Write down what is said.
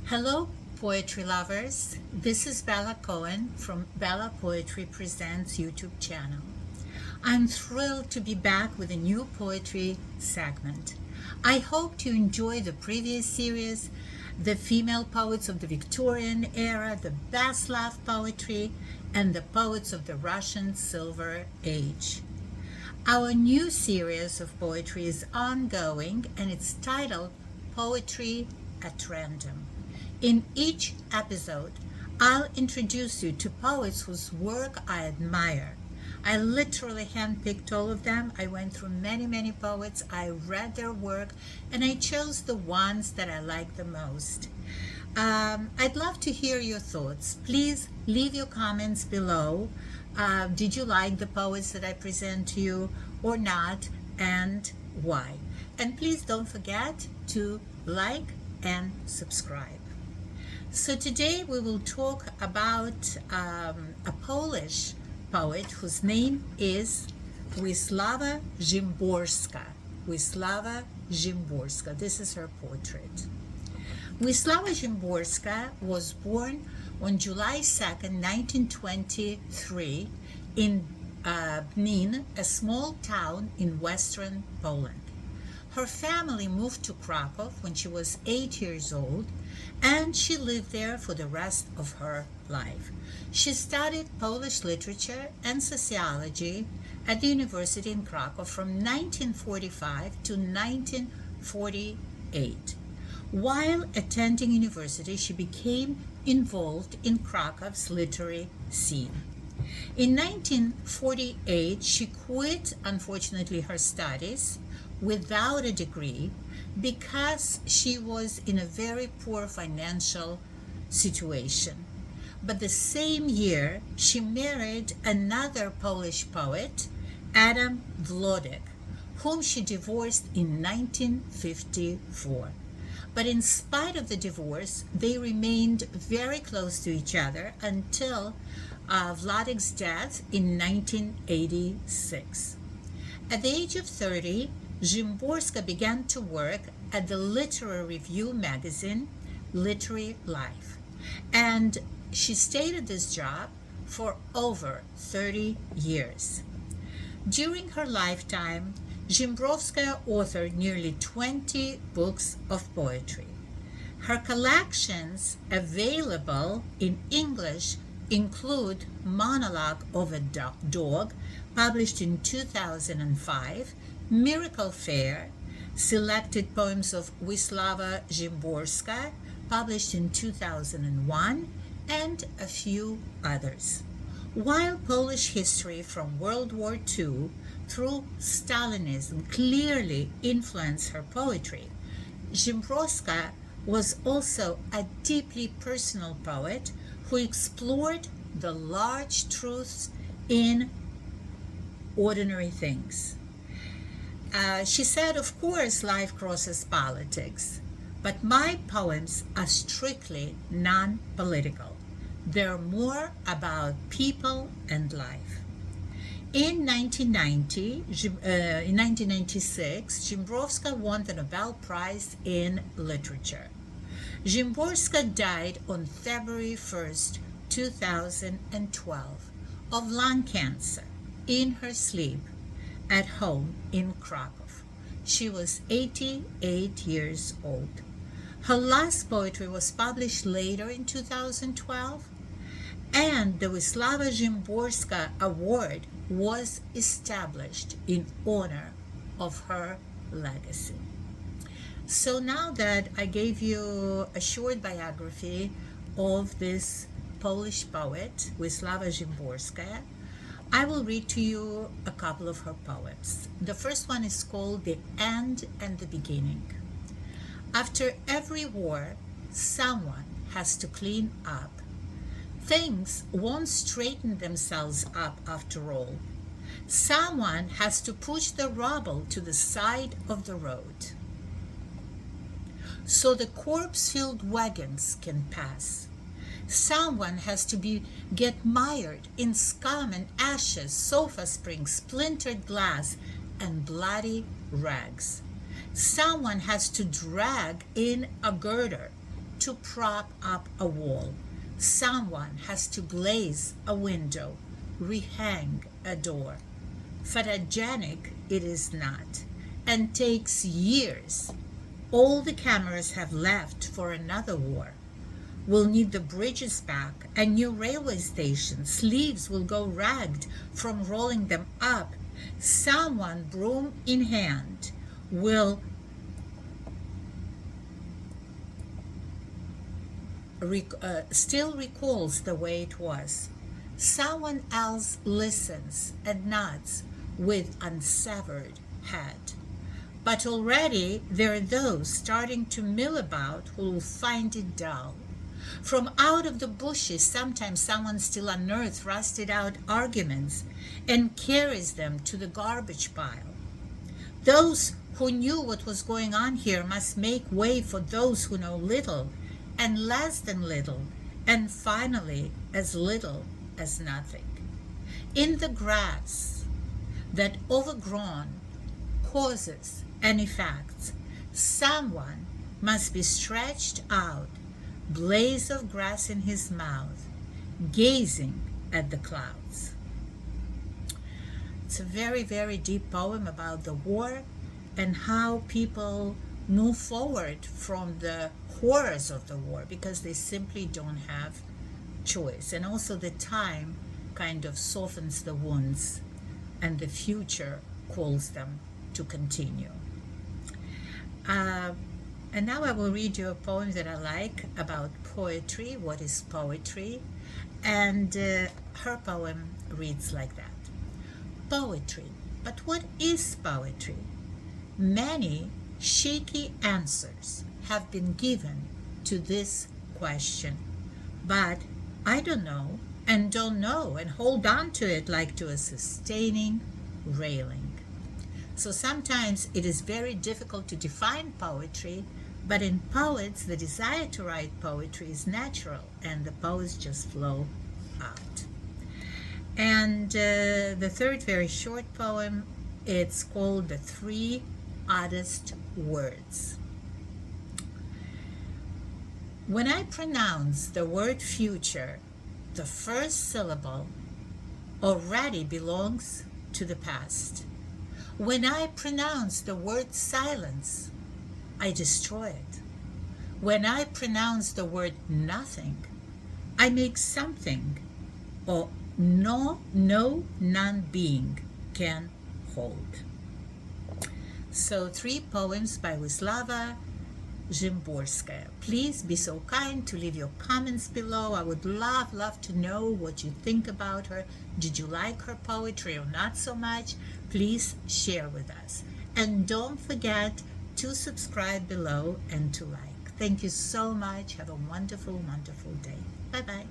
Hello, poetry lovers. This is Bella Cohen from Bella Poetry Presents YouTube channel. I'm thrilled to be back with a new poetry segment. I hope you enjoy the previous series, the female poets of the Victorian era, the best loved poetry, and the poets of the Russian Silver Age. Our new series of poetry is ongoing and it's titled Poetry at Random. In each episode, I'll introduce you to poets whose work I admire. I literally handpicked all of them. I went through many poets. I read their work and I chose the ones that I like the most. I'd love to hear your thoughts. Please leave your comments below. Did you like the poets that I present to you or not, and why? And please don't forget to like and subscribe. So today we will talk about a Polish poet whose name is Wislawa Szymborska. Wislawa Szymborska. This is her portrait. Wislawa Szymborska was born on July 2nd, 1923 in Bnin, a small town in western Poland. Her family moved to Krakow when she was 8 years old, and she lived there for the rest of her life. She studied Polish literature and sociology at the university in Krakow from 1945 to 1948. While attending university, she became involved in Krakow's literary scene. In 1948, she quit, unfortunately, her studies without a degree because she was in a very poor financial situation. But the same year, she married another Polish poet, Adam Wlodek, whom she divorced in 1954. But in spite of the divorce, they remained very close to each other until Wlodek's death in 1986. At the age of 30, Szymborska began to work at the literary review magazine Literary Life, and she stayed at this job for over 30 years. During her lifetime, Szymborska authored nearly 20 books of poetry. Her collections available in English include Monologue of a Dog, published in 2005, Miracle Fair, Selected Poems of Wislawa Szymborska, published in 2001, and a few others. While Polish history from World War II through Stalinism clearly influenced her poetry, Szymborska was also a deeply personal poet who explored the large truths in ordinary things. She said, of course, life crosses politics, but my poems are strictly non-political. They're more about people and life. In 1996, Szymborska won the Nobel Prize in Literature. Szymborska died on February 1st, 2012, of lung cancer in her sleep at home in Krakow. She was 88 years old. Her last poetry was published later in 2012, and the Wislawa Szymborska Award was established in honor of her legacy. So now that I gave you a short biography of this Polish poet, Wislawa Szymborska, I will read to you a couple of her poems. The first one is called The End and the Beginning. After every war, someone has to clean up. Things won't straighten themselves up after all. Someone has to push the rubble to the side of the road so the corpse-filled wagons can pass. Someone has to get mired in scum and ashes, sofa springs, splintered glass, and bloody rags. Someone has to drag in a girder to prop up a wall. Someone has to glaze a window, rehang a door. Photogenic it is not, and takes years. All the cameras have left for another war. We'll need the bridges back and new railway stations. Sleeves will go ragged from rolling them up. Someone, broom in hand, will still recalls the way it was. Someone else listens and nods with unsevered head. But already there are those starting to mill about who will find it dull. From out of the bushes, sometimes someone still unearths rusted out arguments and carries them to the garbage pile. Those who knew what was going on here must make way for those who know little and less than little, and finally as little as nothing. In the grass that overgrown causes and effects, someone must be stretched out, blaze of grass in his mouth, gazing at the clouds. It's a very, very deep poem about the war and how people move forward from the horrors of the war because they simply don't have choice. And also the time kind of softens the wounds and the future calls them to continue. And now I will read you a poem that I like about poetry. What is poetry? And her poem reads like that. Poetry. But what is poetry? Many shaky answers have been given to this question, but I don't know and don't know and hold on to it like to a sustaining railing. So sometimes it is very difficult to define poetry, but in poets the desire to write poetry is natural and the poets just flow out. And the third very short poem, it's called The Three Oddest Words. When I pronounce the word future, the first syllable already belongs to the past. When I pronounce the word silence, I destroy it. When I pronounce the word nothing, I make something or no non-being can hold. So 3 poems by Wislawa Szymborska. Please be so kind to leave your comments below. I would love to know what you think about her. Did you like her poetry or not so much? Please share with us. And don't forget to subscribe below and to like. Thank you so much. Have a wonderful, wonderful day. Bye-bye.